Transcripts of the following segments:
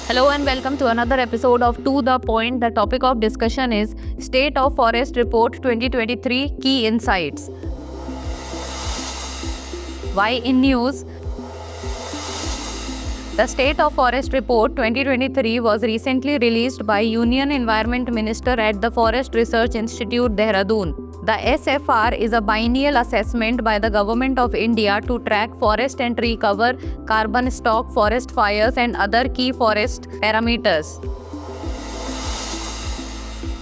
Hello and welcome to another episode of To The Point. The topic of discussion is State of Forest Report 2023 Key Insights. Why in news? The State of Forest Report 2023 was recently released by Union Environment Minister at the Forest Research Institute, Dehradun. The SFR is a biennial assessment by the Government of India to track forest and tree cover, carbon stock, forest fires and other key forest parameters.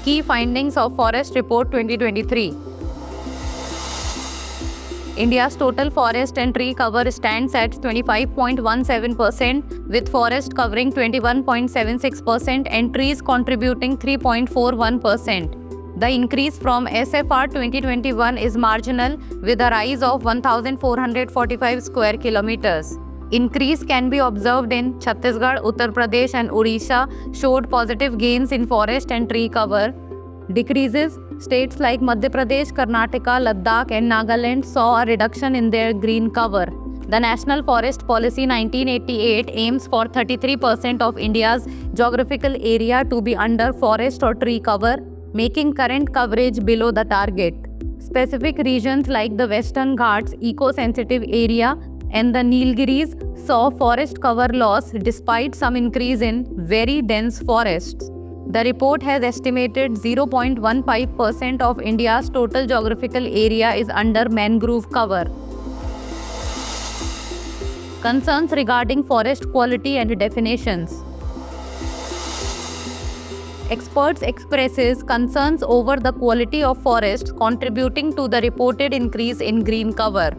Key findings of Forest Report 2023. India's total forest and tree cover stands at 25.17%, with forest covering 21.76% and trees contributing 3.41%. The increase from SFR 2021 is marginal, with a rise of 1,445 square kilometers. Increase can be observed in Chhattisgarh, Uttar Pradesh and Odisha showed positive gains in forest and tree cover. Decreases, states like Madhya Pradesh, Karnataka, Ladakh and Nagaland saw a reduction in their green cover. The National Forest Policy 1988 aims for 33% of India's geographical area to be under forest or tree cover, making current coverage below the target. Specific regions like the Western Ghats eco-sensitive area and the Nilgiris saw forest cover loss despite some increase in very dense forests. The report has estimated 0.15% of India's total geographical area is under mangrove cover. Concerns regarding forest quality and definitions. Experts expresses concerns over the quality of forests contributing to the reported increase in green cover.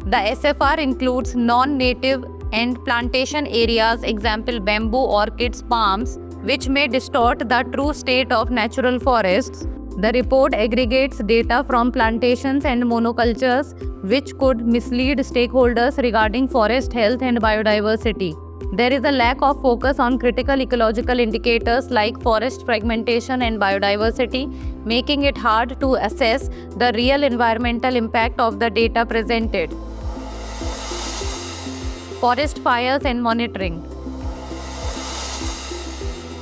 The SFR includes non-native and plantation areas, example bamboo, orchids, palms, which may distort the true state of natural forests. The report aggregates data from plantations and monocultures, which could mislead stakeholders regarding forest health and biodiversity. There is a lack of focus on critical ecological indicators like forest fragmentation and biodiversity, making it hard to assess the real environmental impact of the data presented. Forest fires and monitoring.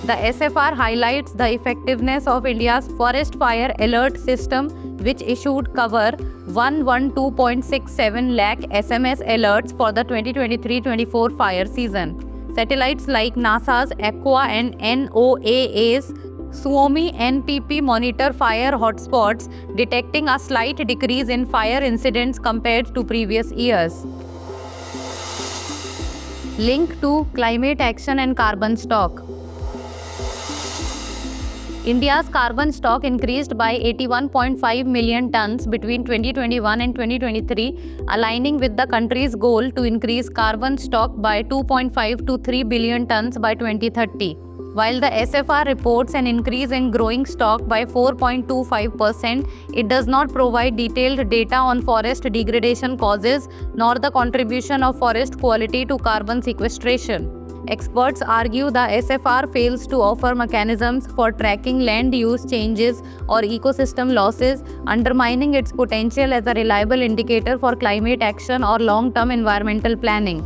The SFR highlights the effectiveness of India's forest fire alert system, which issued cover 112.67 lakh SMS alerts for the 2023-24 fire season. Satellites like NASA's Aqua and NOAA's Suomi NPP monitor fire hotspots, detecting a slight decrease in fire incidents compared to previous years. Link to climate action and carbon stock. India's carbon stock increased by 81.5 million tons between 2021 and 2023, aligning with the country's goal to increase carbon stock by 2.5 to 3 billion tons by 2030. While the SFR reports an increase in growing stock by 4.25%, it does not provide detailed data on forest degradation causes nor the contribution of forest quality to carbon sequestration. Experts argue the SFR fails to offer mechanisms for tracking land use changes or ecosystem losses, undermining its potential as a reliable indicator for climate action or long-term environmental planning.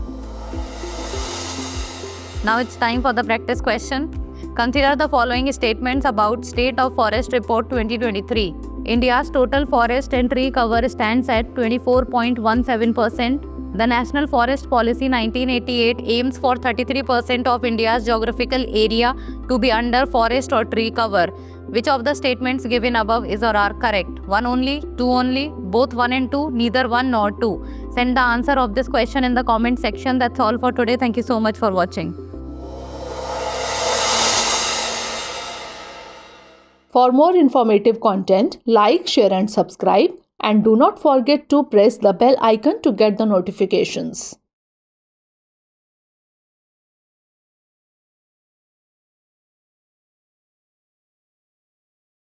Now it's time for the practice question. Consider the following statements about State of Forest Report 2023. India's total forest and tree cover stands at 24.17%. The National Forest Policy 1988 aims for 33% of India's geographical area to be under forest or tree cover. Which of the statements given above is or are correct? 1 only, 2 only, both 1 and 2, neither 1 nor 2. Send the answer of this question in the comment section. That's all for today. Thank you so much for watching. For more informative content, like, share and subscribe. And do not forget to press the bell icon to get the notifications.